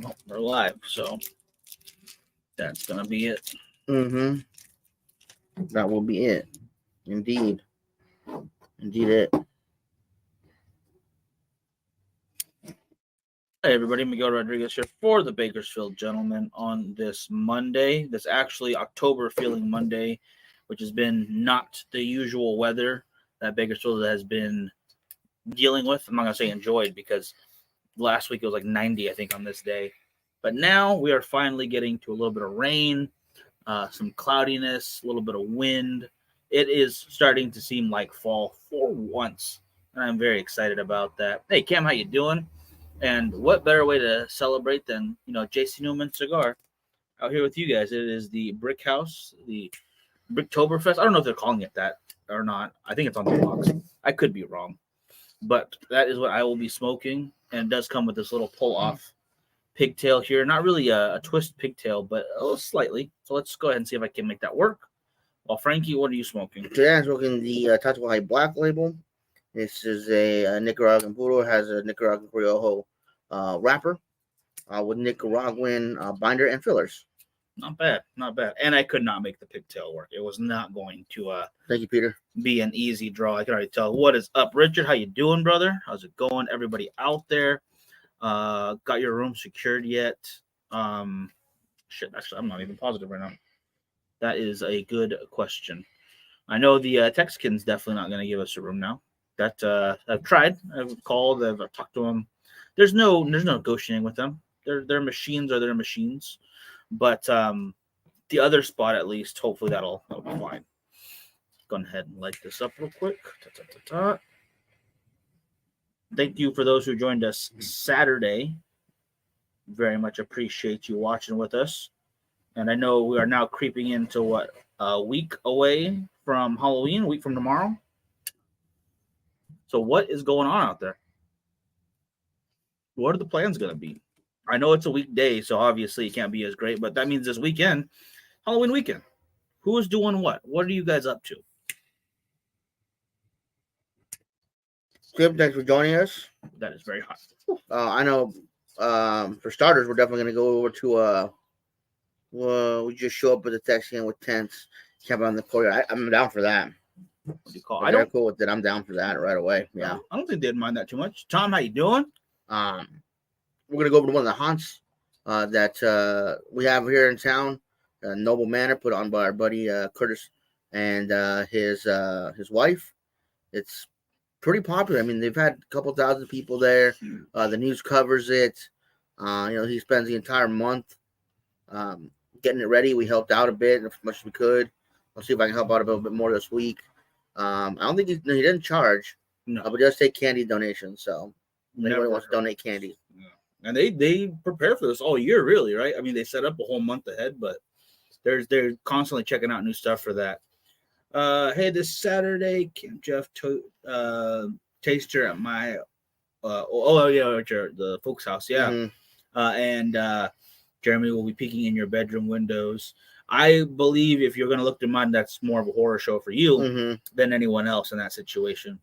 Well, we're live, so that's gonna be it. Mm-hmm. That will be it. Indeed. Indeed it. Hey everybody, Miguel Rodriguez here for the Bakersfield Gentlemen on this Monday. This actually October feeling Monday, which has been not the usual weather that Bakersfield has been dealing with. I'm not gonna say enjoyed because last week it was like 90, I think, on this day. But now we are finally getting to a little bit of rain, some cloudiness, a little bit of wind. It is starting to seem like fall for once, and I'm very excited about that. Hey Cam, how you doing? And what better way to celebrate than JC Newman Cigar out here with you guys? It is the Brick House, the Bricktoberfest. I don't know if they're calling it that or not. I think it's on the box. I could be wrong, but that is what I will be smoking, and it does come with this little pull-off pigtail here. Not really a twist pigtail, but a little slightly. So let's go ahead and see if I can make that work. Well, Frankie, what are you smoking? Today I'm smoking the Tatuaje High Black label. This is a Nicaraguan puro. It has a Nicaraguan Criollo wrapper with Nicaraguan binder and fillers. Not bad, not bad. And I could not make the pigtail work. It was not going to Thank you, Peter. Be an easy draw. I can already tell. What is up, Richard? How you doing, brother? How's it going? Everybody out there, got your room secured yet? Shit, actually, I'm not even positive right now. That is a good question. I know the Texican's definitely not going to give us a room now. That I've tried. I've called. I've talked to them. There's no negotiating with them. Their machines are their machines. But the other spot, at least, hopefully that'll be fine. Go ahead and light this up real quick. Thank you for those who joined us Saturday. Very much appreciate you watching with us. And I know we are now creeping into a week away from Halloween, a week from tomorrow. So what is going on out there? What are the plans going to be? I know it's a weekday, so obviously it can't be as great, but that means this weekend, Halloween weekend. Who is doing what? What are you guys up to? Skip, thanks for joining us. That is very hot. I know for starters, we're definitely going to go over to we just show up with the Texican with tents, camp on the courtyard. I'm down for that. What do you call? I don't cool with it. I'm down for that right away. Yeah, I don't think they'd mind that too much. Tom, how you doing? We're gonna go over to one of the haunts that we have here in town, Noble Manor, put on by our buddy Curtis and his wife. It's pretty popular. I mean, they've had a couple thousand people there. The news covers it. He spends the entire month getting it ready. We helped out a bit as much as we could. I'll see if I can help out a little bit more this week. I don't think he didn't charge, but he does take candy donations. So if anybody wants to donate candy. Yeah. And they prepare for this all year, really, right? I mean, they set up a whole month ahead, but they're constantly checking out new stuff for that. Hey, this Saturday, Camp Jeff taster at my the folks' house, yeah. Mm-hmm. And Jeremy will be peeking in your bedroom windows. I believe if you're going to look to mine, that's more of a horror show for you than anyone else in that situation.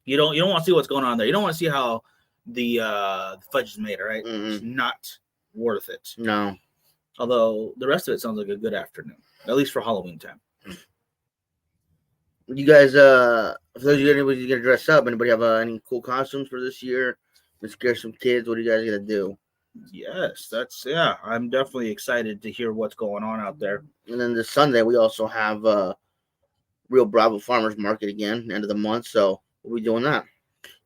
You don't want to see what's going on there. You don't want to see how the fudge is made, right? It's not worth it. No. Although the rest of it sounds like a good afternoon, at least for Halloween time. You guys, for those of you anybody's gonna dress up, anybody have any cool costumes for this year? Let's scare some kids. What are you guys gonna do? Yes, I'm definitely excited to hear what's going on out there. And then this Sunday we also have Real Bravo Farmers Market again, end of the month. So we'll be doing that.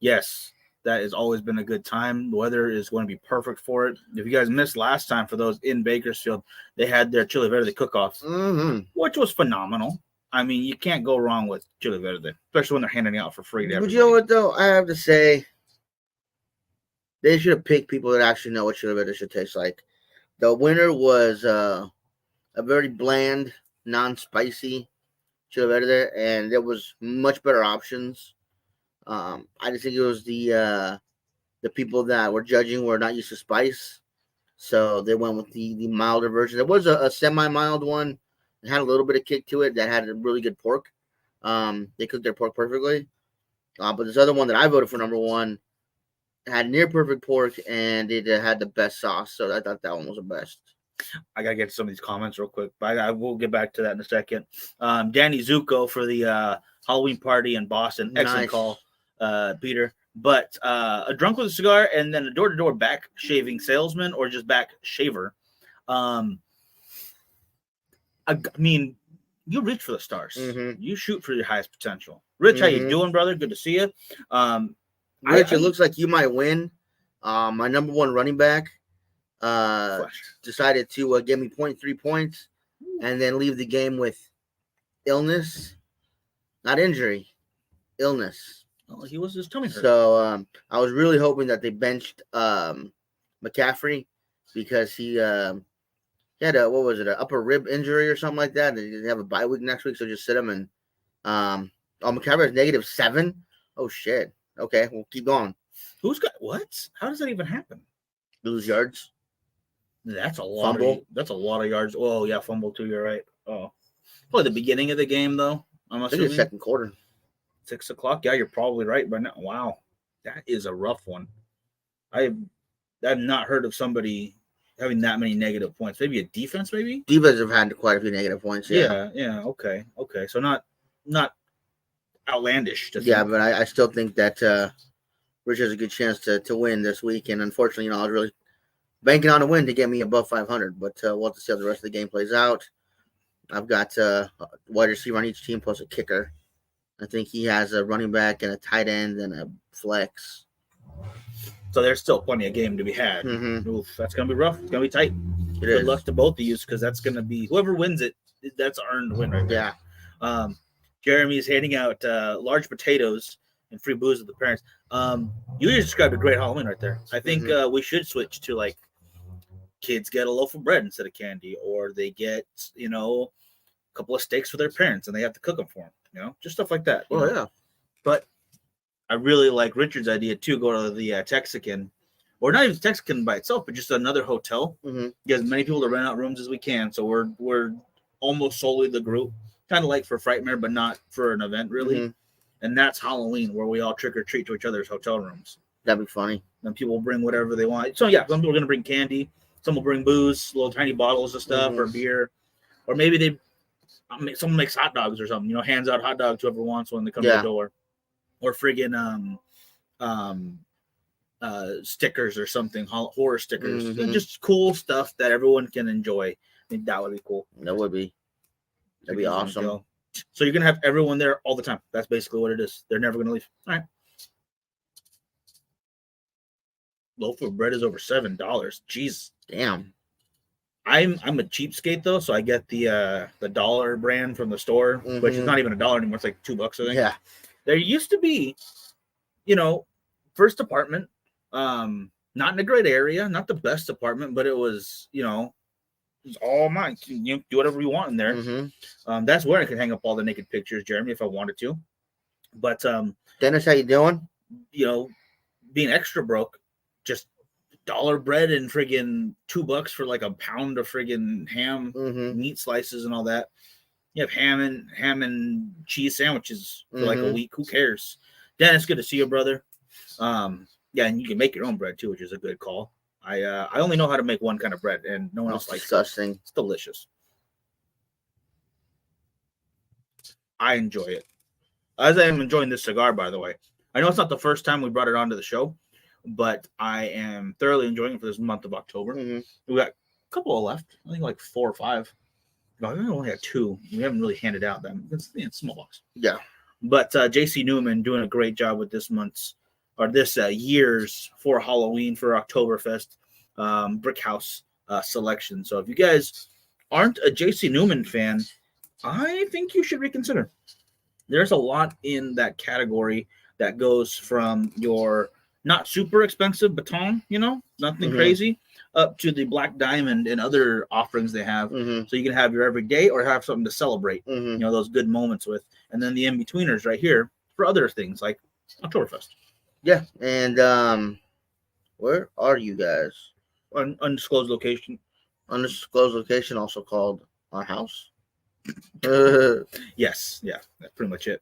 Yes, that has always been a good time. The weather is going to be perfect for it. If you guys missed last time, for those in Bakersfield, they had their Chili Verde cook-offs, which was phenomenal. I mean, you can't go wrong with Chili Verde, especially when they're handing it out for free to everybody. But you know what, though? I have to say, they should have picked people that actually know what Chili Verde should taste like. The winner was a very bland, non-spicy Chili Verde, and there was much better options. I just think it was the people that were judging were not used to spice, so they went with the milder version. There was a semi-mild one. It had a little bit of kick to it that had a really good pork. They cooked their pork perfectly. But this other one that I voted for number one, had near perfect pork, and it had the best sauce. So I thought that one was the best. I gotta get to some of these comments real quick, but I will get back to that in a second. Danny Zuko for the Halloween party in Boston. Excellent Nice. call, Peter. But a drunk with a cigar and then a door-to-door back shaving salesman or just back shaver. I mean, you reach for the stars. Mhm. You shoot for your highest potential. Rich, how you Mhm. doing, brother? Good to see you. Rich, it looks like you might win. My number one running back decided to give me 0.3 points and then leave the game with illness, not injury, illness. Oh, he was his tummy hurt. So I was really hoping that they benched McCaffrey because he had a an upper rib injury or something like that. They didn't have a bye week next week, so just sit him and McCaffrey is -7. Oh shit. Okay, we'll keep going. Who's got what? How does that even happen? Lose yards. That's a lot. Fumble. That's a lot of yards. Oh yeah, fumble too. You're right. Oh, probably the beginning of the game though. I'm I think assuming it's second quarter. 6 o'clock. Yeah, you're probably right. But now, wow, that is a rough one. I've not heard of somebody having that many negative points. Maybe a defense, maybe. Defense have had quite a few negative points. Yeah. Okay. So not outlandish. Yeah, but I still think that Rich has a good chance to win this week. And unfortunately, I was really banking on a win to get me above 500. But we'll have to see how the rest of the game plays out. I've got a wide receiver on each team plus a kicker. I think he has a running back and a tight end and a flex. So there's still plenty of game to be had. Mm-hmm. Oof, that's going to be rough. It's going to be tight. Good luck to both of you because that's going to be whoever wins it, that's earned win right there. Yeah. Jeremy's handing out large potatoes and free booze with the parents. You just described a great Halloween right there. I think we should switch to like kids get a loaf of bread instead of candy, or they get a couple of steaks for their parents and they have to cook them for them. Just stuff like that. Oh yeah. But I really like Richard's idea too. Go to the Texican, or not even Texican by itself, but just another hotel. Mm-hmm. Get as many people to rent out rooms as we can. So we're almost solely the group, kind of like for Frightmare, but not for an event really. Mm-hmm. And that's Halloween, where we all trick or treat to each other's hotel rooms. That'd be funny. And people will bring whatever they want. So yeah, some people are gonna bring candy. Some will bring booze, little tiny bottles of stuff, or beer, or maybe someone makes hot dogs or something. Hands out hot dogs whoever wants one. They come to the door, or friggin' stickers or something, horror stickers, just cool stuff that everyone can enjoy. I think that would be cool. That would be. That'd be awesome. So you're gonna have everyone there all the time. That's basically what it is. They're never gonna leave. All right. Loaf of bread is over $7. Jeez. Damn. I'm a cheapskate though, so I get the dollar brand from the store, which is not even $1 anymore. It's like $2, I think. Yeah. There used to be, first apartment, not in a great area, not the best apartment, but it was, it was all mine. You do whatever you want in there. Mm-hmm. That's where I could hang up all the naked pictures, Jeremy, if I wanted to. But Dennis, how you doing? Being extra broke, just dollar bread and friggin' $2 for like a pound of friggin' ham, meat slices and all that. You have ham and cheese sandwiches for like a week. Who cares? Dennis, good to see you, brother. Yeah, and you can make your own bread too, which is a good call. I only know how to make one kind of bread, and no one else likes it. Disgusting. It's delicious. I enjoy it. As I am enjoying this cigar, by the way. I know it's not the first time we brought it onto the show, but I am thoroughly enjoying it for this month of October. We got a couple of left. I think like 4 or 5. No, I think we only had 2. We haven't really handed out them. It's small box. Yeah. But JC Newman doing a great job with this month's or this year's for Halloween for Oktoberfest Brick House selection. So if you guys aren't a JC Newman fan, I think you should reconsider. There's a lot in that category that goes from your not super expensive baton, nothing crazy, up to the Black Diamond and other offerings they have. So you can have your everyday or have something to celebrate, those good moments with. And then the in-betweeners right here for other things like Oktoberfest. Yeah, and where are you guys? Undisclosed location. Undisclosed location, also called our house. Yes, yeah, that's pretty much it.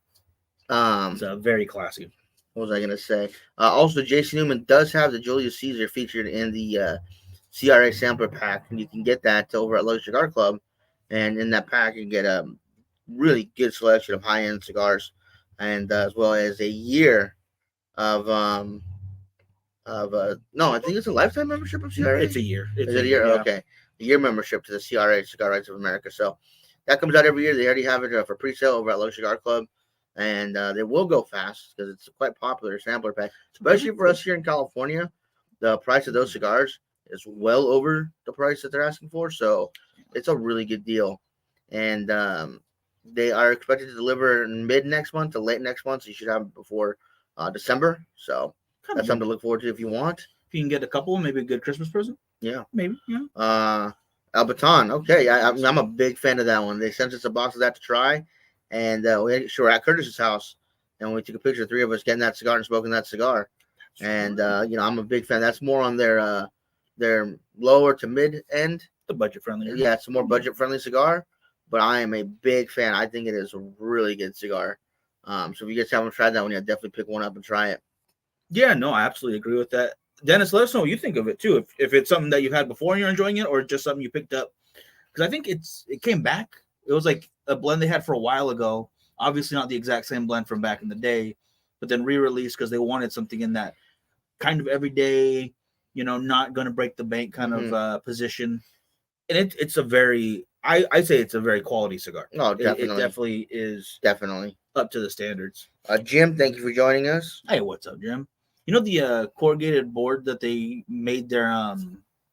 It's very classy. What was I gonna say? Also, Jason Newman does have the Julius Caesar featured in the CRA sampler pack, and you can get that over at Lowe's Cigar Club. And in that pack, you get a really good selection of high-end cigars, and as well as a year of no, I think it's a lifetime membership of CRA. It's a year. Is it a year? Yeah. Okay, a year membership to the CRA, Cigar Rights of America. So that comes out every year. They already have it for pre-sale over at Lowe's Cigar Club, and they will go fast because it's quite popular sampler pack, especially for us here in California. The price of those cigars is well over the price that they're asking for, so it's a really good deal. And they are expected to deliver mid next month to late next month, so you should have it before December. So that's something to look forward to if you want. If you can get a couple, maybe a good Christmas present. Yeah, maybe. Yeah. Albaton. Okay, I'm a big fan of that one. They sent us a box of that to try, and we were at Curtis's house, and we took a picture of three of us getting that cigar and smoking that cigar. And I'm a big fan. That's more on their lower to mid end. The budget friendly. Yeah, it's a more budget friendly cigar, but I am a big fan. I think it is a really good cigar. So if you guys haven't tried that one yet, definitely pick one up and try it. Yeah, no, I absolutely agree with that. Dennis, let us know what you think of it too. If it's something that you've had before and you're enjoying it, or just something you picked up, because I think it came back. It was like a blend they had for a while ago. Obviously, not the exact same blend from back in the day, but then re-released because they wanted something in that kind of everyday, not going to break the bank kind of position. And it's a very, I say it's a very quality cigar. Oh, definitely. It definitely is. Definitely up to the standards. Jim, thank you for joining us. Hey, what's up, Jim? You know the corrugated board that they made their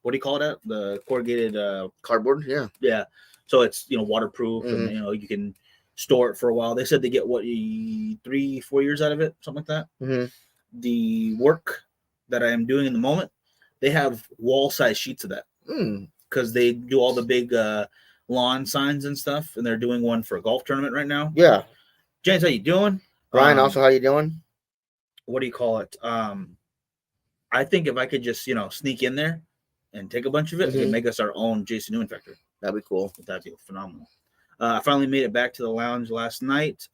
what do you call it? The corrugated cardboard, yeah. So it's waterproof and you can store it for a while. They said they get 3-4 years out of it, something like that. Mm-hmm. The work that I am doing in the moment, they have wall size sheets of that because they do all the big lawn signs and stuff, and they're doing one for a golf tournament right now. Yeah, James, how you doing? Brian, also, how you doing? What do you call it? I think if I could just, sneak in there and take a bunch of it, we can make us our own Jason Newman factory. That'd be cool. That'd be phenomenal. I finally made it back to the lounge last night.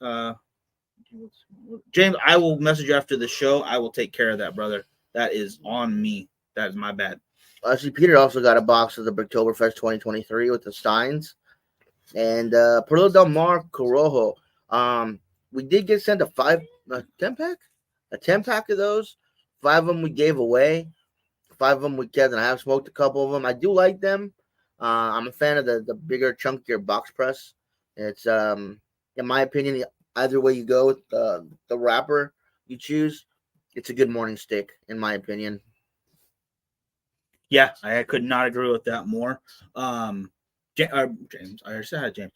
James, I will message you after the show. I will take care of that, brother. That is on me. That is my bad. See, Peter also got a box of the Oktoberfest 2023 with the Steins. And Perlo Del Mar Corojo. We did get sent a 10-pack? A 10-pack of those. 5 of them we gave away. 5 of them we kept, and I have smoked a couple of them. I do like them. I'm a fan of the bigger, chunkier box press. It's, in my opinion, either way you go with the wrapper you choose, it's a good morning stick, in my opinion. Yeah, I could not agree with that more. James, I already said James.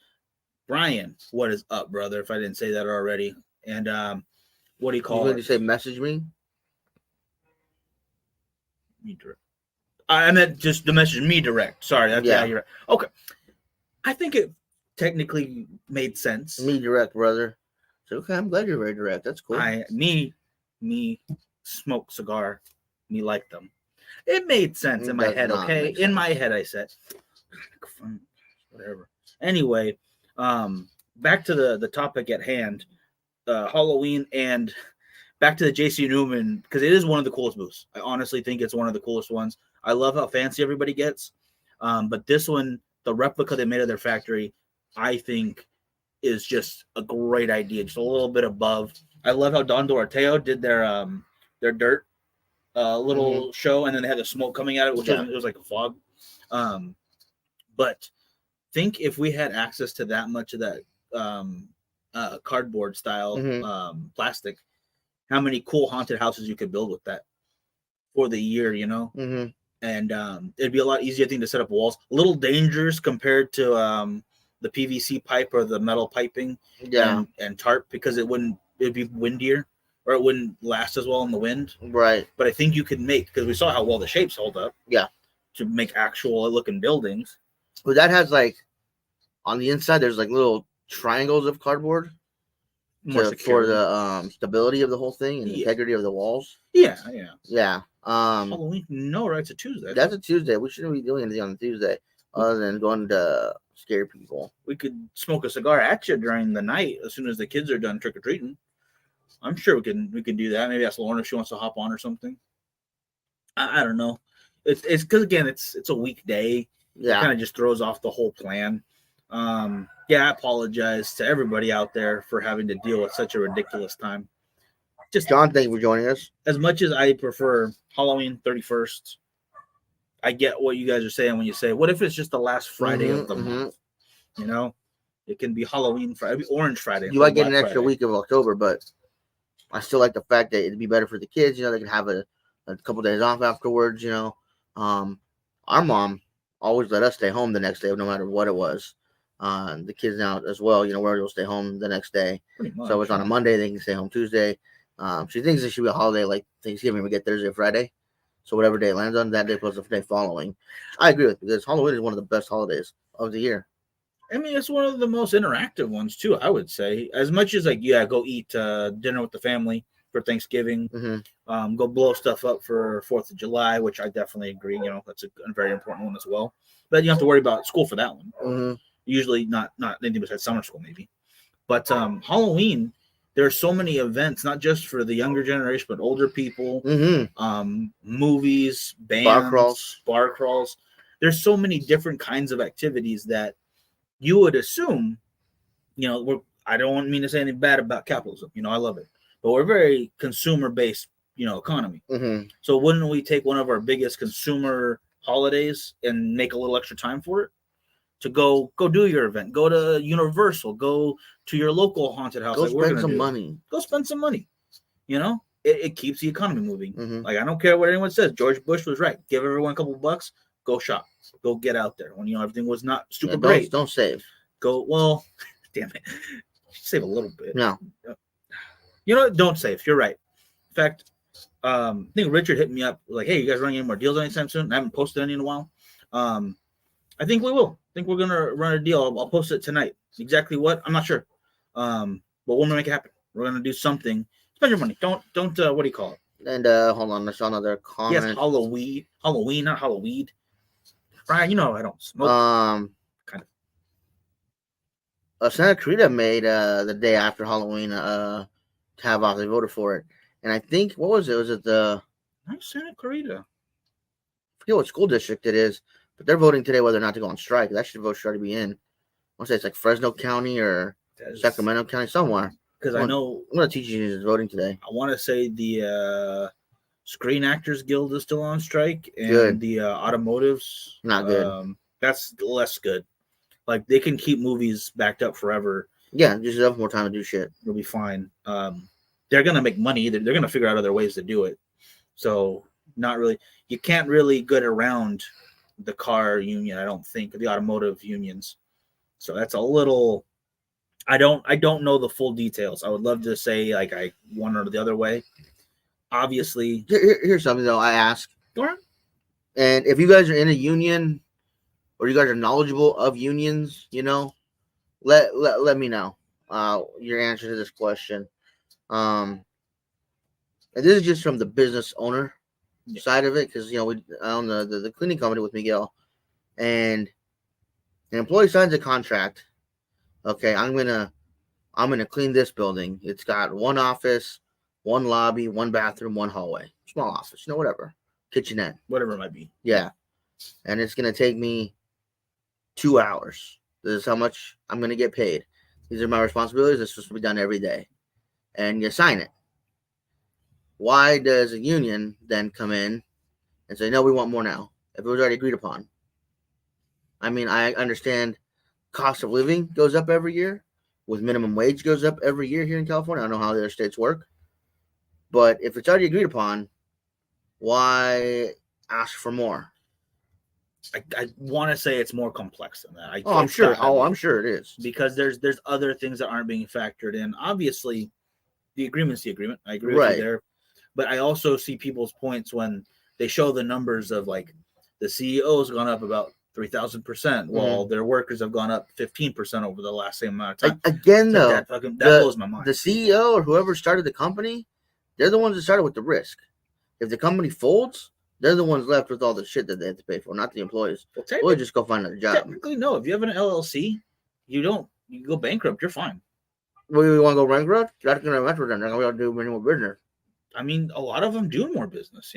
Brian, what is up, brother? If I didn't say that already. And what do you call it? You say message me? Me direct. I meant just the message me direct. Sorry. Yeah, you're right. Okay. I think it technically made sense. Me direct, brother. So, okay, I'm glad you're very direct. That's cool. Me smoke cigar. Me like them. It made sense in my head, okay? In my head, I said, whatever. Anyway, back to the topic at hand, Halloween, and back to the JC Newman, because it is one of the coolest booths. I honestly think it's one of the coolest ones. I love how fancy everybody gets, but this one, the replica they made of their factory, I think is just a great idea, just a little bit above. I love how Don Doroteo did their dirt little show, and then they had the smoke coming out of it, which was like a fog. But think if we had access to that much of that cardboard style plastic, how many cool haunted houses you could build with that for the year, And it'd be a lot easier, I think, to set up walls. A little dangerous compared to the PVC pipe or the metal piping and tarp, because it'd be windier, or it wouldn't last as well in the wind. Right. But I think you could make, because we saw how well the shapes hold up. Yeah. To make actual looking buildings. Well, that has on the inside, there's little triangles of cardboard for the stability of the whole thing and the integrity of the walls. Yeah. Halloween? No, right? It's a Tuesday. That's a Tuesday. We shouldn't be doing anything on a Tuesday other than going to scare people. We could smoke a cigar at you during the night as soon as the kids are done trick or treating. I'm sure we can do that. Maybe ask Lauren if she wants to hop on or something. I don't know. It's because again it's a weekday. It Yeah. kind of just throws off the whole plan. Yeah, I apologize to everybody out there for having to deal with such a ridiculous time. Just John, thank you for joining us. as much as I prefer Halloween 31st, I get what you guys are saying when you say, what if it's just the last Friday of the month? You know, it can be Halloween Friday, Orange Friday. You might get an extra week of October, but I still like the fact that it'd be better for the kids. You know, they can have a couple days off afterwards. You know, our mom always let us stay home the next day, no matter what it was. The kids now as well. You know, we're able to stay home the next day. So it's on a Monday, they can stay home Tuesday. She thinks it should be a holiday like Thanksgiving. We get Thursday, Friday. So whatever day it lands on, that day plus the day following. I agree with you because Halloween is one of the best holidays of the year. I mean, it's one of the most interactive ones too. I would say, as much as like, yeah, go eat dinner with the family for Thanksgiving, go blow stuff up for 4th of July, which I definitely agree. You know, that's a very important one as well. But you don't have to worry about school for that one. Usually, not anything besides summer school, maybe. But Halloween, there are so many events, not just for the younger generation, but older people. Movies, bands, bar crawls. There's so many different kinds of activities that you would assume, you know, I don't mean to say anything bad about capitalism. You know, I love it, but we're very consumer-based, you know, economy. So wouldn't we take one of our biggest consumer holidays and make a little extra time for it to go do your event, go to Universal, go to your local haunted house, go like spend some money. Go spend some money. You know, it keeps the economy moving. Like I don't care what anyone says. George Bush was right. Give everyone a couple bucks. Go shop. Go get out there when you know everything was not super great. Don't save. Go well, damn it. Save a little bit. No. You know what? Don't save. You're right. In fact, I think Richard hit me up like, "Hey, you guys running any more deals anytime soon?" I haven't posted any in a while. I think we will. I think we're gonna run a deal. I'll post it tonight. Exactly what? I'm not sure. But we're gonna make it happen. We're gonna do something. Spend your money. Don't. What do you call it? And hold on, I saw another comment. Yes, Halloween, not Halloween. Brian, you know I don't smoke. Kind of. Santa Clarita made the day after Halloween tab off. They voted for it, and I think what was it? Was it the Santa Clarita? I forget what school district it is, but they're voting today whether or not to go on strike. That should vote should already be in. I want to say it's like Fresno County or Sacramento County somewhere. Because I know one of the teachers is voting today. I want to say the Screen Actors Guild is still on strike, and the automotives not good. That's less good. Like they can keep movies backed up forever. Yeah, just have more time to do shit. It'll be fine. They're gonna make money. They're gonna figure out other ways to do it. So not really. You can't really get around the car union. I don't think the automotive unions. So that's a little. I don't know the full details. I would love to say like I one or the other way. Obviously, here's something though. I ask, and if you guys are in a union, or you guys are knowledgeable of unions, you know, let me know your answer to this question. And this is just from the business owner side of it, because you know I own the cleaning company with Miguel, and an employee signs a contract. Okay, I'm gonna clean this building. It's got one office, one lobby, one bathroom, one hallway, small office, you know, whatever, kitchenette, whatever it might be. Yeah, and it's gonna take me 2 hours. This is how much I'm gonna get paid. These are my responsibilities. This is supposed to be done every day, and you sign it. Why does a union then come in and say, no, we want more now, if it was already agreed upon? I mean, I understand cost of living goes up every year, with minimum wage goes up every year here in California. I don't know how the other states work, but if it's already agreed upon, why ask for more? I want to say it's more complex than that. I'm sure. I'm sure it is, because there's other things that aren't being factored in. Obviously, the agreement's the agreement. I agree with you there, but I also see people's points when they show the numbers of like the CEO's gone up about 3,000%, while their workers have gone up 15% over the last same amount of time. Again, though, that blows my mind. The CEO or whoever started the company, they're the ones that started with the risk. If the company folds, they're the ones left with all the shit that they have to pay for, not the employees. Well, just go find another job. Technically, no. If you have an LLC, you go bankrupt, you're fine. We want to go bankrupt? That's going to bankrupt them. They're not going to do any more business. I mean, a lot of them do more business.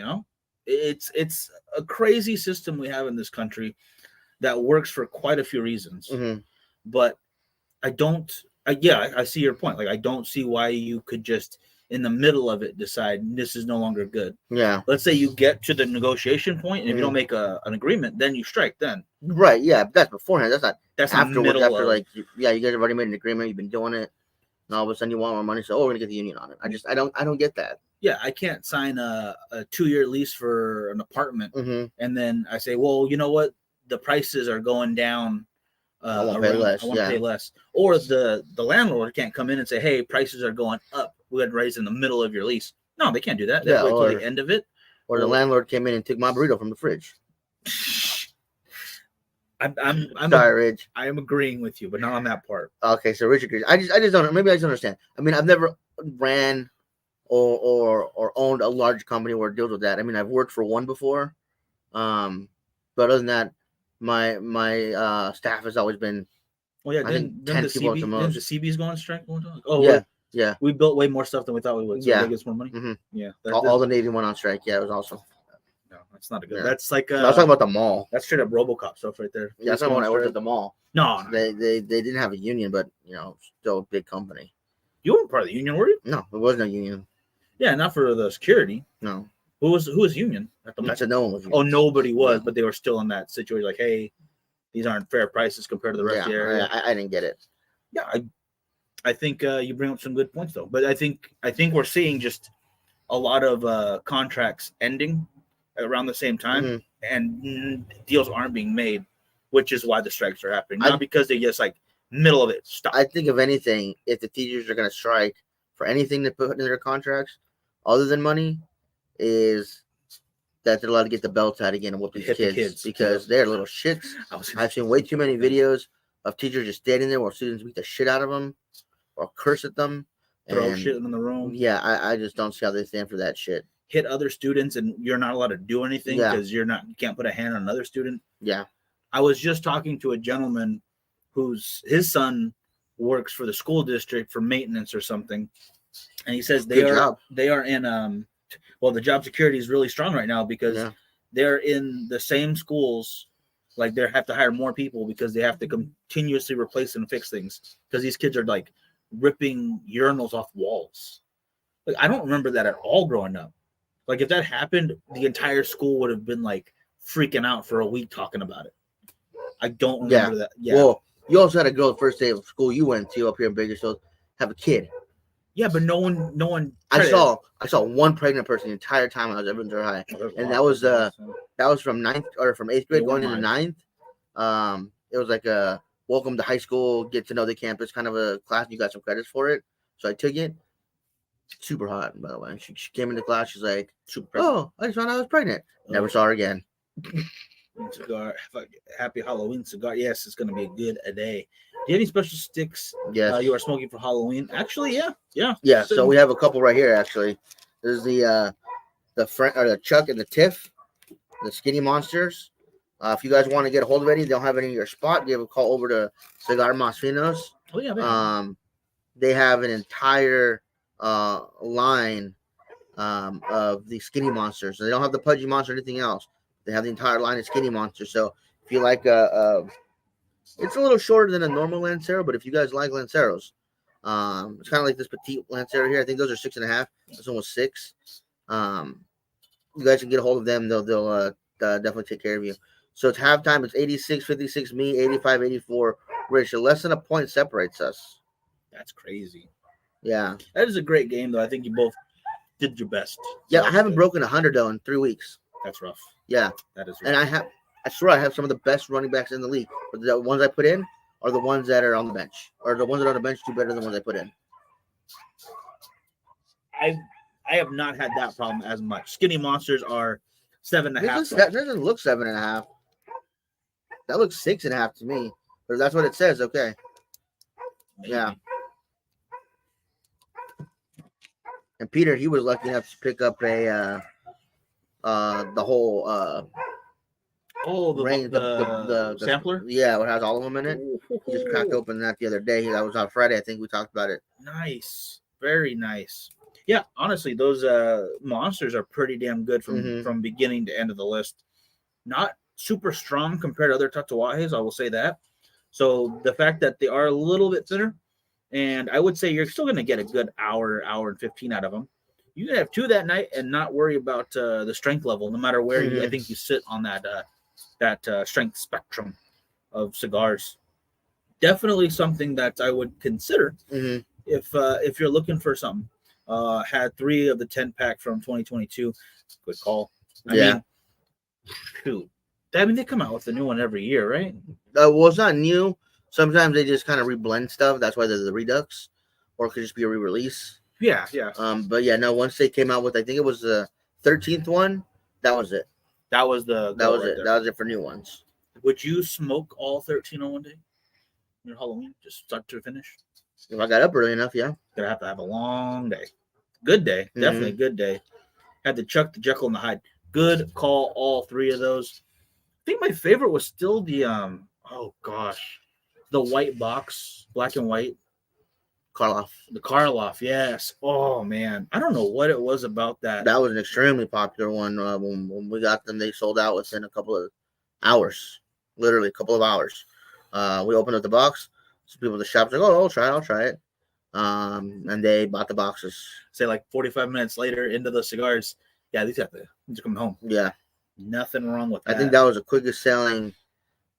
It's a crazy system we have in this country that works for quite a few reasons. Mm-hmm. But I see your point. Like, I don't see why you could just in the middle of it decide this is no longer good. Yeah. Let's say you get to the negotiation point, and if you don't make an agreement, then you strike. Then right, yeah, that's beforehand. That's not afterwards. After you guys have already made an agreement, you've been doing it, and all of a sudden you want more money. So, we're gonna get the union on it. I don't get that. Yeah, I can't sign a 2-year lease for an apartment, and then I say, well, you know what, the prices are going down. I want to pay less. I want to pay less. Or the landlord can't come in and say, hey, prices are going up. We had to raise in the middle of your lease. No, they can't do that. They wait till the end of it. Or the landlord came in and took my burrito from the fridge. I'm sorry, Rich. I am agreeing with you, but not on that part. Okay, so Rich agrees. I just don't. Maybe I just understand. I mean, I've never ran or owned a large company where it deals with that. I mean, I've worked for one before, but other than that, my staff has always been. Well, yeah, I think 10 people at the most. Didn't the CB's go on strike? Oh, yeah. We built way more stuff than we thought we would. So they get us more money. Mm-hmm. Yeah, all the Navy went on strike. Yeah, it was awesome. No, that's not a good. Yeah. That's like I was talking about the mall. That's straight up RoboCop stuff right there. Yeah, that's when I worked at the mall. No, they didn't have a union, but still a big company. You weren't part of the union, were you? No, there was no union. Yeah, not for the security. No. Who was union at the mall? I said no one was union. Oh, nobody was, but they were still in that situation. Like, hey, these aren't fair prices compared to the rest of the area. I didn't get it. Yeah, I think you bring up some good points though, but I think we're seeing just a lot of contracts ending around the same time, and deals aren't being made, which is why the strikes are happening. Not because they just like middle of it stop. I think if anything, if the teachers are going to strike for anything to put in their contracts, other than money, is that they're allowed to get the belts out again and whoop these kids because they're little shits. I've seen way too many videos of teachers just standing there while students beat the shit out of them or curse at them. Throw shit in the room. Yeah, I just don't see how they stand for that shit. Hit other students and you're not allowed to do anything because you can't put a hand on another student. Yeah. I was just talking to a gentleman his son works for the school district for maintenance or something. And he says they are in the job security is really strong right now because they're in the same schools. Like they have to hire more people because they have to continuously replace and fix things because these kids are like ripping urinals off walls. Like I don't remember that at all growing up. Like if that happened, the entire school would have been like freaking out for a week talking about it. I don't remember that. Yeah. Well, you also had a girl the first day of school you went to up here in Bakersfield have a kid. Yeah, but no one. I saw one pregnant person the entire time I was ever in their high, and that was from 9th or from 8th grade going into 9th. It was like a welcome to high school, get to know the campus kind of a class. You got some credits for it, so I took it. Super hot, by the way. She came into class. She's like, "Oh, I just found out I was pregnant." Never saw her again. Cigar, happy Halloween cigar. Yes, it's gonna be a good day. Do you have any special sticks? Yes. You are smoking for Halloween. Actually, yeah. So we have a couple right here. Actually, there's the front or the Chuck and the Tiff, the Skinny Monsters. If you guys want to get a hold of any, they don't have any in your spot. Give a call over to Cigar Mas Finos. Oh yeah. Man. They have an entire line of the Skinny Monsters. So they don't have the Pudgy Monster or anything else. They have the entire line of Skinny Monsters. So if you like it's a little shorter than a normal Lancero, but if you guys like Lanceros, it's kind of like this petite Lancero here. I think those are 6.5. This one was 6. You guys can get a hold of them. They'll definitely take care of you. So it's halftime. It's 86-56 me, 85-84 Rich. Less than a point separates us. That's crazy. Yeah. That is a great game, though. I think you both did your best. Yeah, I haven't broken 100, though, in 3 weeks. That's rough. Yeah. That is rough. And I swear I have some of the best running backs in the league. But the ones I put in are the ones that are on the bench. Or the ones that are on the bench do better than the ones I put in. I have not had that problem as much. Skinny Monsters are 7.5. That doesn't look 7.5. That looks 6.5 to me. But that's what it says. Okay. Maybe. Yeah. And Peter, he was lucky enough to pick up the whole Oh, Rain, the sampler. yeah, it has all of them in it. He just cracked Ooh, open that the other day. That was on Friday. I think we talked about it. nice, very nice. Yeah, honestly, those monsters are pretty damn good Mm-hmm. from beginning to end of the list. Not super strong compared to other Tatuajes, I will say that. So the fact that they are a little bit thinner, and I would say you're still going to get a good hour and 15 out of them. You can have two that night and not worry about the strength level, no matter where I Mm-hmm. think you sit on that strength spectrum of cigars. Definitely something that I would consider Mm-hmm. if you're looking for something. Had 3 of the 10 pack from 2022. Good call. I Yeah. mean, shoot. I mean, they come out with a new one every year, right? Well, it's not new. Sometimes they just kind of reblend stuff. That's why there's the Redux, or it could just be a re-release. Yeah, yeah. But yeah, no. Once they came out with, I think it was the 13th one. That was it. That was the That goal was right it. there. That was it for new ones. Would you smoke all 13 on one day? Your Halloween, just start to finish. If I got up early enough, yeah. Gonna have to have a long day. Good day, definitely a good day. Had the Chuck, the Jekyll, and the Hyde. Good call, all 3 of those. I think my favorite was still the oh gosh, the white box, black and white, Karloff. the Karloff. Yes. Oh man, I don't know what it was about that. That was an extremely popular one. When we got them, they sold out within a couple of hours. Literally a couple of hours. We opened up the box. Some people at the shop's like, "Oh, I'll try it." And they bought the boxes. Say like 45 minutes later into the cigars. Yeah, these are coming home. Yeah, Nothing wrong with that. I think that was the quickest selling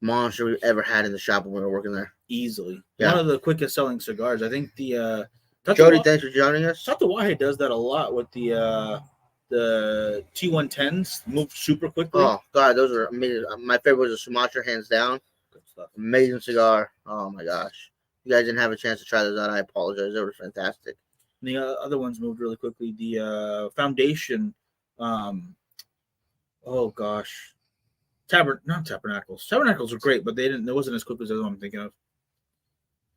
monster we ever had in the shop when we were working there. Easily. Yeah. One of the quickest selling cigars. I think the Jody, thanks for joining us. Tatuaje does that a lot with the T110s. Move super quickly. Oh God, those are amazing. My favorite was a Sumatra, hands down. Good stuff. Amazing cigar. Oh my gosh. If you guys didn't have a chance to try those out, I apologize. They were fantastic. The other ones moved really quickly. The Foundation, oh gosh, not Tabernacles. Tabernacles were great, but they didn't. It wasn't as quick as the one I'm thinking of.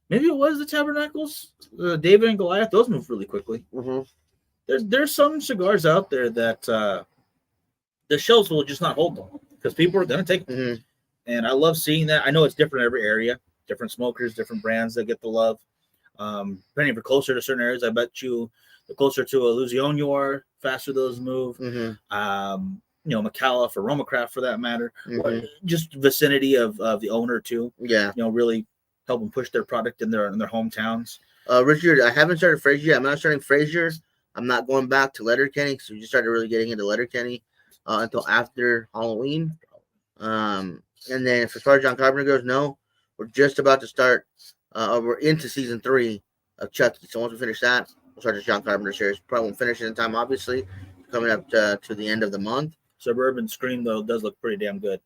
Maybe it was the Tabernacles, David and Goliath. Those moved really quickly. Mm-hmm. There's some cigars out there that the shelves will just not hold them because people are gonna take them, and I love seeing that. I know it's different in every area, different smokers, different brands that get the love. Depending if you're closer to certain areas, I bet you the closer to a Luzion you are, faster those move. McAuliffe or Romacraft for that matter, or just vicinity of the owner too. Yeah, really help them push their product in their hometowns. Richard, I haven't started Frazier yet. I'm not starting Frazier. I'm not going back to Letterkenny because we just started really getting into Letterkenny until after Halloween. And then as far as John Carpenter goes, no, we're just about to start. We're into season 3 of Chucky. So once we finish that, we'll start the John Carpenter series. Probably won't finish it in time, obviously, coming up to the end of the month. Suburban Scream, though, does look pretty damn good.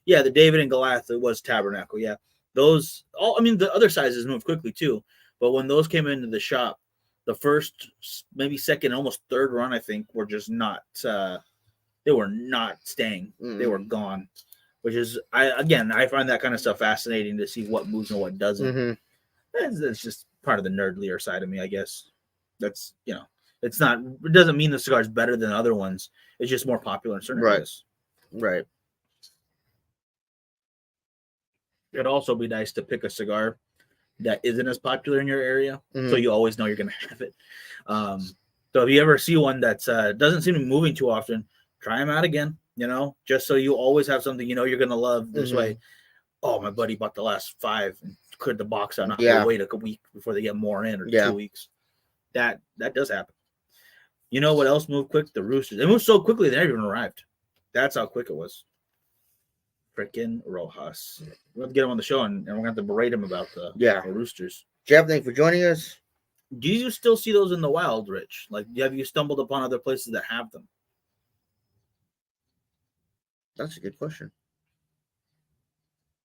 Yeah, the David and Goliath, it was Tabernacle. Yeah, those the other sizes moved quickly too. But when those came into the shop, the first, maybe second, almost third run, I think, were just not. They were not staying. They were gone. Which is, I find that kind of stuff fascinating to see what moves and what doesn't. It's just part of the nerdlier side of me, I guess. That's it's not. It doesn't mean the cigar is better than other ones. It's just more popular in certain areas. Right. It'd also be nice to pick a cigar that isn't as popular in your area, so you always know you're going to have it. So if you ever see one that doesn't seem to be moving too often, try them out again. Just so you always have something you're going to love this way. Oh, my buddy bought the last 5 and cleared the box out. Not wait a week before they get more in, or 2 weeks. That does happen. You know what else moved quick? The Roosters. They moved so quickly they never even arrived. That's how quick it was. Freaking Rojas. We'll have to get him on the show, and we're going to have to berate him about the Roosters. Jeff, thank you for joining us. Do you still see those in the wild, Rich? Like, have you stumbled upon other places that have them? That's a good question.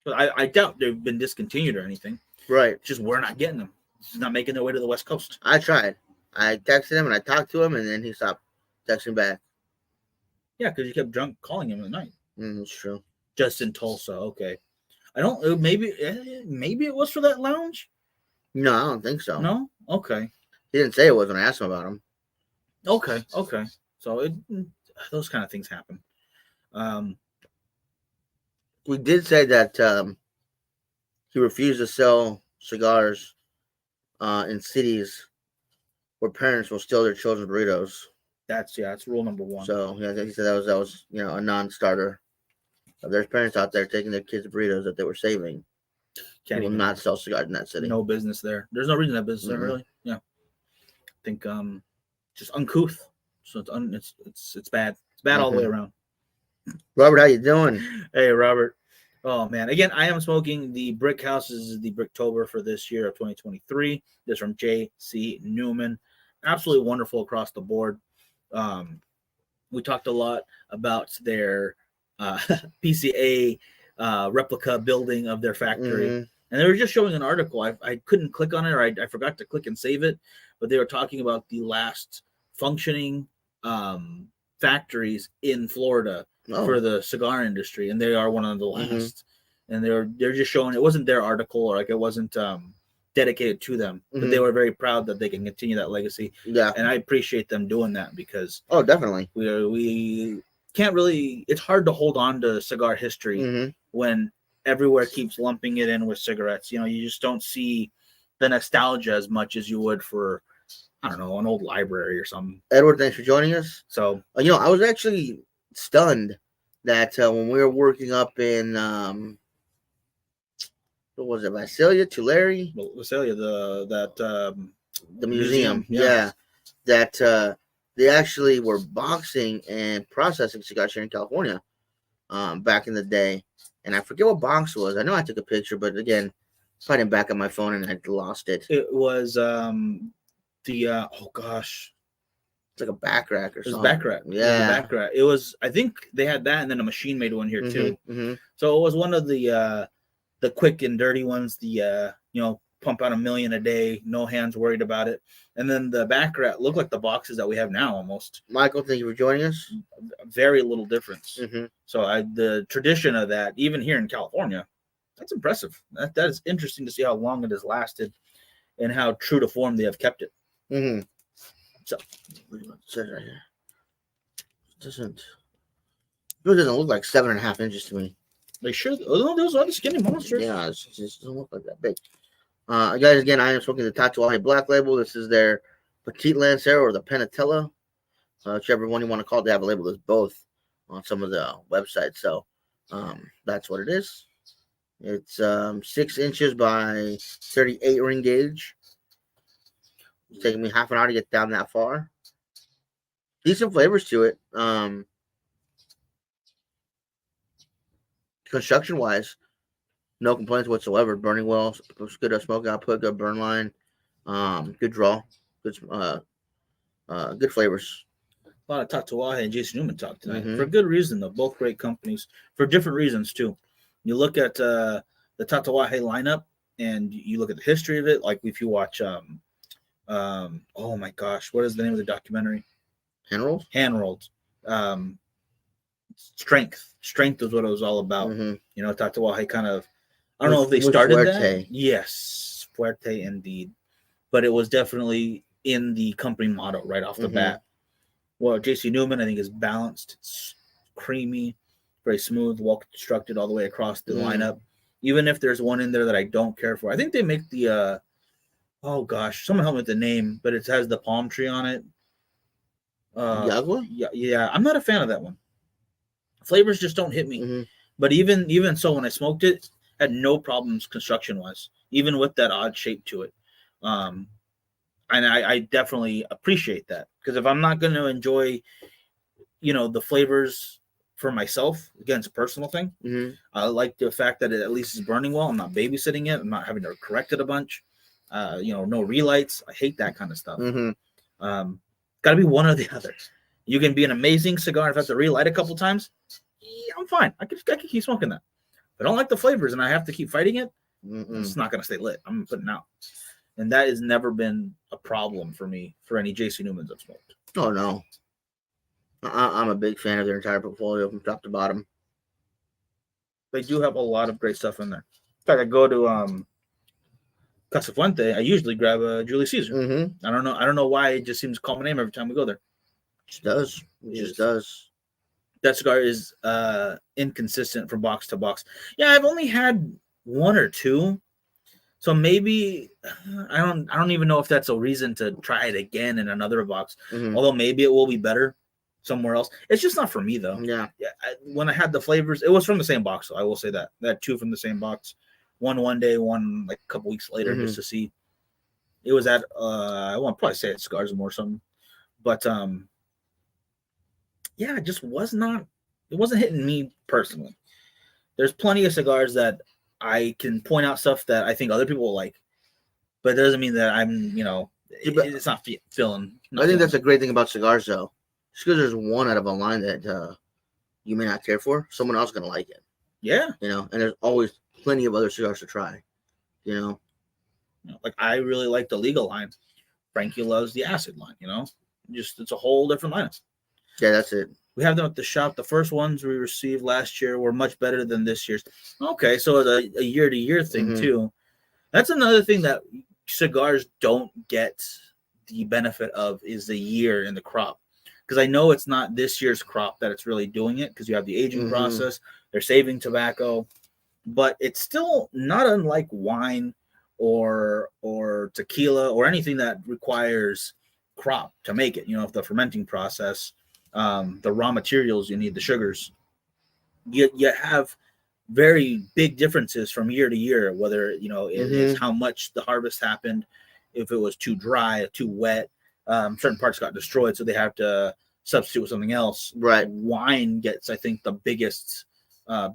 But I doubt they've been discontinued or anything. Right. It's just we're not getting them. It's not making their way to the West Coast. I tried. I texted him and I talked to him, and then he stopped texting back. Yeah, because you kept drunk calling him at night. That's true. Just in Tulsa. Okay. I don't. Maybe it was for that lounge. No, I don't think so. No. Okay. He didn't say it was when I asked him about him. Okay. So those kind of things happen. we did say that he refused to sell cigars in cities where parents will steal their children's burritos. That's rule number one. So yeah, he said that was a non-starter. There's parents out there taking their kids' burritos that they were saving. Can't will even not sell cigars in that city. No business there. There's no reason to have business there, really. Yeah, I think just uncouth. So it's bad. It's bad all the way around. Robert, how you doing? Hey, Robert. Oh man! Again, I am smoking the Brick House. This is the Bricktober for this year of 2023. This is from J.C. Newman. Absolutely wonderful across the board. We talked a lot about their PCA replica building of their factory, and they were just showing an article. I couldn't click on it, or I forgot to click and save it, but they were talking about the last functioning factories in Florida for the cigar industry, and they are one of the last. And they're just showing it wasn't their article, or like it wasn't dedicated to them, but they were very proud that they can continue that legacy. Yeah, and I appreciate them doing that because definitely we can't really. It's hard to hold on to cigar history when everywhere keeps lumping it in with cigarettes. You just don't see the nostalgia as much as you would for, I don't know, an old library or something. Edward, thanks for joining us. So I was actually stunned that when we were working up in what was it, Visalia, Tulare? Visalia, the museum. Yeah. That they actually were boxing and processing cigars here in California back in the day. And I forget what box was. I know I took a picture, but again, I didn't back up my phone and I lost it. It was oh gosh. It's like a back rack or something. It was back rack. Yeah. Back rack. It was, I think they had that, and then a machine made one here too. So it was one of the quick and dirty ones, the pump out 1 million a day, no hands worried about it. And then the back rack looked like the boxes that we have now almost. Michael, thank you for joining us. Very little difference. So the tradition of that, even here in California, that's impressive. That is interesting to see how long it has lasted and how true to form they have kept it. So what it says right here. It doesn't look like 7.5 inches to me. They should. Oh, those are the skinny monsters. Yeah, it just doesn't look like that big. Guys, again, I am smoking the Tatuaje Black Label. This is their Petite Lancero or the Penatella. Whichever one you want to call it, they have a label that's both on some of the websites. So that's what it is. It's 6 inches by 38 ring gauge. It's taking me half an hour to get down that far. Decent flavors to it. Construction-wise, no complaints whatsoever. Burning well, good smoke output, good burn line, good draw, good flavors. A lot of Tatuaje and Jason Newman talk tonight for good reason, though. Both great companies for different reasons too. You look at the Tatuaje lineup, and you look at the history of it. Like if you watch, oh my gosh, what is the name of the documentary? Hand rolls. Strength is what it was all about. Tatuaje kind of, I don't know if they started that. Yes, fuerte indeed. But it was definitely in the company motto right off the bat. Well, JC Newman, I think, is balanced. It's creamy, very smooth, well constructed all the way across the lineup. Even if there's one in there that I don't care for. I think they make the, oh gosh, someone help me with the name, but it has the palm tree on it. Yagua? Yeah, I'm not a fan of that one. Flavors just don't hit me. But even so, when I smoked it, I had no problems construction-wise, even with that odd shape to it. And I definitely appreciate that, because if I'm not going to enjoy, the flavors for myself, again, it's a personal thing. I like the fact that it at least is burning well. I'm not babysitting it. I'm not having to correct it a bunch. No relights. I hate that kind of stuff. Got to be one or the other. You can be an amazing cigar. If I have to relight a couple times, yeah, I'm fine. I can keep smoking that. If I don't like the flavors and I have to keep fighting it, it's not going to stay lit. I'm putting it out. And that has never been a problem for me for any JC Newmans I've smoked. Oh, no. I'm a big fan of their entire portfolio from top to bottom. They do have a lot of great stuff in there. In fact, I go to Casa Fuente. I usually grab a Julius Caesar. I don't know why it just seems to call my name every time we go there. It just does. That cigar is inconsistent from box to box. Yeah, I've only had one or two, so maybe I don't even know if that's a reason to try it again in another box. Mm-hmm. Although maybe it will be better somewhere else. It's just not for me though. Yeah. Yeah, when I had the flavors, it was from the same box. So I will say that I had two from the same box. One day, one like a couple weeks later, just to see. It was at I want to probably say at Cigars or something, but yeah, it just was not. It wasn't hitting me personally. There's plenty of cigars that I can point out stuff that I think other people will like, but it doesn't mean that I'm, it's not feeling. I think that's a great thing about cigars, though. Just because there's one out of a line that you may not care for, someone else is gonna like it. Yeah, and there's always plenty of other cigars to try. Like I really like the legal line. Frankie loves the acid line. Just it's a whole different line. Yeah, that's it. We have them at the shop. The first ones we received last year were much better than this year's. Okay, so it's a year-to-year thing too. That's another thing that cigars don't get the benefit of is the year in the crop. Because I know it's not this year's crop that it's really doing it because you have the aging process. They're saving tobacco, but it's still not unlike wine or tequila or anything that requires crop to make it. If the fermenting process, the raw materials you need, the sugars, you have very big differences from year to year, whether it is how much the harvest happened, if it was too dry, too wet, certain parts got destroyed, so they have to substitute with something else. Right. Wine gets, I think, the biggest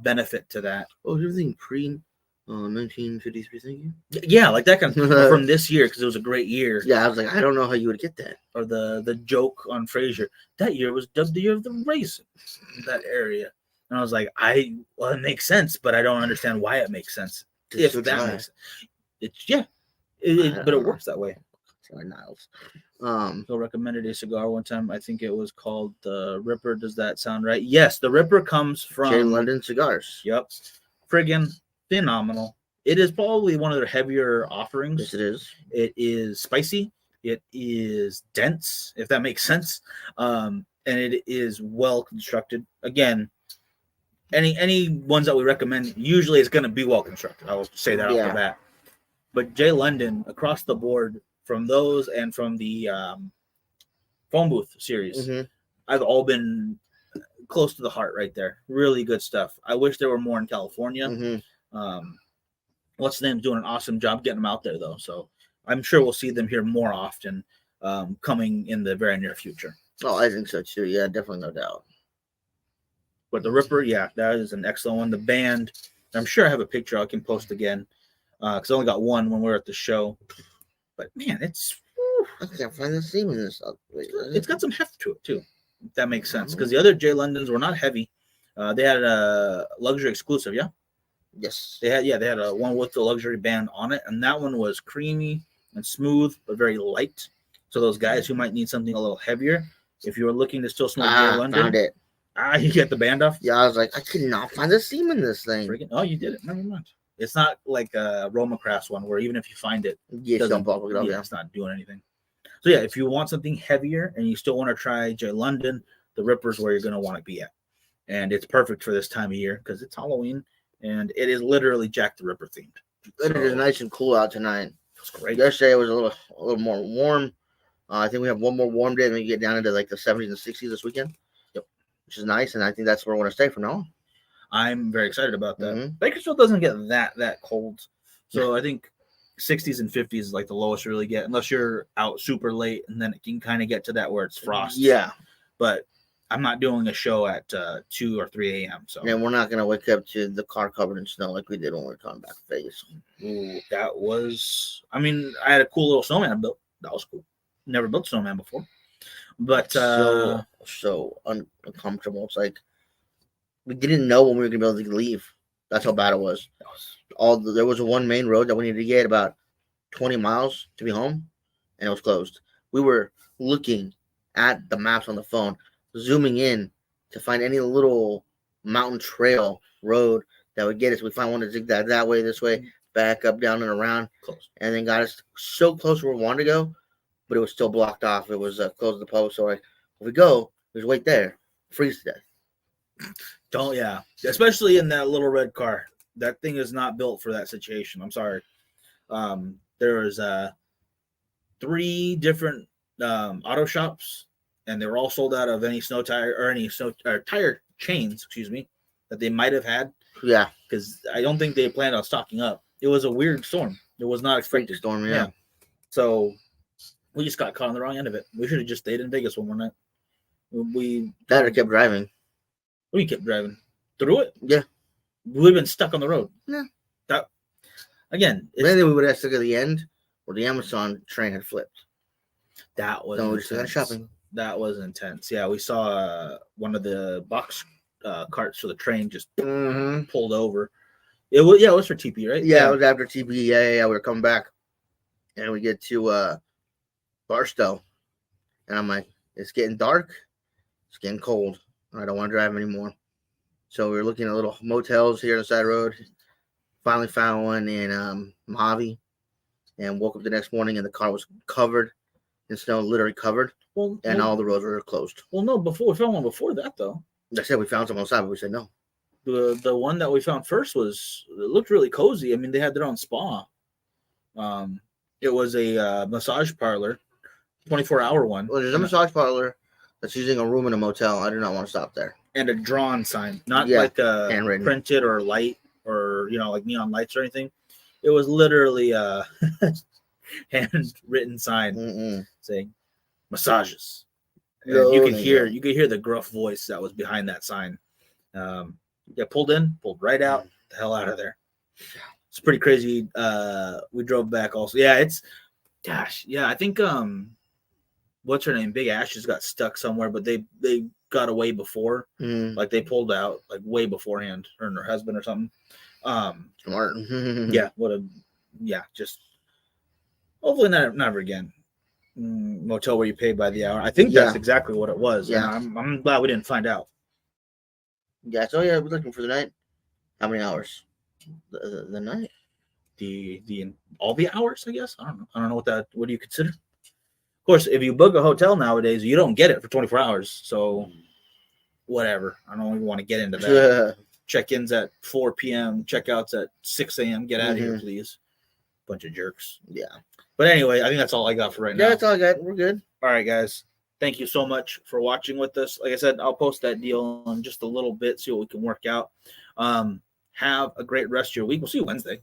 benefit to that. Oh, everything pre 1953, thank you. Yeah, like that kind of from this year because it was a great year. Yeah, I was like, I don't know how you would get that. Or the joke on Frasier, that year was dubbed the year of the raisin in that area. And I was like, it makes sense, but I don't understand why it makes sense. It's if so that makes sense. But it works that way. Sorry, Niles. Phil recommended a cigar one time. I think it was called the Ripper. Does that sound right? Yes, the Ripper comes from J. London Cigars. Yep. Friggin' phenomenal. It is probably one of their heavier offerings. Yes, it is. It is spicy. It is dense, if that makes sense. And it is well constructed. Again, any ones that we recommend, usually it's going to be well constructed. I will say that off the bat. But J. London, across the board, from those and from the Phone Booth series, I've all been close to the heart right there. Really good stuff. I wish there were more in California. What's the name's doing an awesome job getting them out there, though. So I'm sure we'll see them here more often coming in the very near future. Oh, I think so, too. Yeah, definitely, no doubt. But the Ripper, yeah, that is an excellent one. The band, I'm sure I have a picture I can post again because I only got one when we were at the show. But, man, it's... I can't find the seam in this. It's got some heft to it, too, if that makes sense. Because the other J. Londons were not heavy. They had a luxury exclusive, yeah? Yes. They had a one with the luxury band on it, and that one was creamy and smooth, but very light. So those guys who might need something a little heavier, if you were looking to still smoke J. London... found it. You get the band off? Yeah, I was like, I could not find the seam in this thing. Oh, you did it. Never mind. It's not like a Roma Craft one where even if you find it, it's not doing anything. So yeah, if you want something heavier and you still want to try J. London, the Ripper's where you're going to want to be at. And it's perfect for this time of year because it's Halloween and it is literally Jack the Ripper themed. It is nice and cool out tonight. It's great. Yesterday it was a little more warm. I think we have one more warm day and we get down into like the 70s and 60s this weekend. Yep. Which is nice, and I think that's where we're going to stay from now on. I'm very excited about that. Bakersfield doesn't get that cold. So I think 60s and 50s is like the lowest you really get, unless you're out super late, and then it can kind of get to that where it's frost. Yeah. But I'm not doing a show at 2 or 3 a.m. So and we're not going to wake up to the car covered in snow like we did when we were coming back to Vegas. Ooh, that was... I mean, I had a cool little snowman built. That was cool. Never built a snowman before. But... so uncomfortable. It's like we didn't know when we were going to be able to leave. That's how bad it was. There was one main road that we needed to get about 20 miles to be home, and it was closed. We were looking at the maps on the phone, zooming in to find any little mountain trail road that would get us. We found one to zigzag that way, this way, back up, down, and around, and then got us so close where we wanted to go, but it was still blocked off. It was closed to the public. So if we go, there's wait there, freeze to death. Don't, yeah. Especially in that little red car. That thing is not built for that situation. I'm sorry. There was 3 different auto shops, and they were all sold out of any snow tire or any snow or tire chains, excuse me, that they might have had. Yeah, because I don't think they planned on stocking up. It was a weird storm. It was not expected. storm. Yeah. So we just got caught on the wrong end of it. We should have just stayed in Vegas one more night. We kept driving. We kept driving through it. Yeah, we've been stuck on the road. Yeah. That again. Maybe we would have stuck at the end where the Amazon train had flipped. That was. So we just shopping. That was intense. Yeah, we saw one of the box carts for the train just pulled over. It was for TP, right? Yeah, it was after TP. Yeah. We were coming back, and we get to Barstow, and I'm like, it's getting dark, it's getting cold. I don't want to drive anymore. So we were looking at little motels here on the side of the road. Finally found one in Mojave, and woke up the next morning, and the car was covered in snow, literally covered. And all the roads were closed. Well, no, we found one before that though. I said we found some outside, but we said no. The one that we found first it looked really cozy. I mean, they had their own spa. It was a massage parlor, 24-hour one. Well, there's a massage parlor that's using a room in a motel. I do not want to stop there. And a drawn sign, not like a handwritten, printed or light or like neon lights or anything. It was literally a handwritten sign saying massages. You could hear the gruff voice that was behind that sign. Pulled right out, the hell out of there. It's pretty crazy. We drove back also. Yeah, I think what's her name? Big Ash just got stuck somewhere, but they got away before. Like they pulled out like way beforehand, her and her husband or something. Smart. Just hopefully never again. Motel where you pay by the hour. I think that's exactly what it was. Yeah, I'm glad we didn't find out. Yeah, so we're looking for the night. How many hours? The night? The all the hours, I guess. I don't know what do you consider? Of course, if you book a hotel nowadays, you don't get it for 24 hours. So whatever. I don't even want to get into that. Check-ins at 4 p.m., checkouts at 6 a.m. Get out of here, please. Bunch of jerks. Yeah. But anyway, I think that's all I got for right now. Yeah, that's all I got. We're good. All right, guys. Thank you so much for watching with us. Like I said, I'll post that deal in just a little bit, see what we can work out. Have a great rest of your week. We'll see you Wednesday.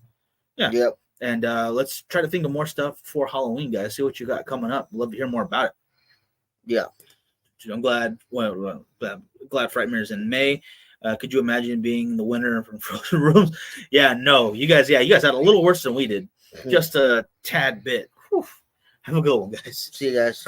Yeah. Yep. And let's try to think of more stuff for Halloween, guys. See what you got coming up. Love to hear more about it. Yeah. I'm glad. Glad Frightmare's in May. Could you imagine being the winner from Frozen Rooms? Yeah, no. You guys had a little worse than we did. Just a tad bit. Whew. Have a good one, guys. See you guys.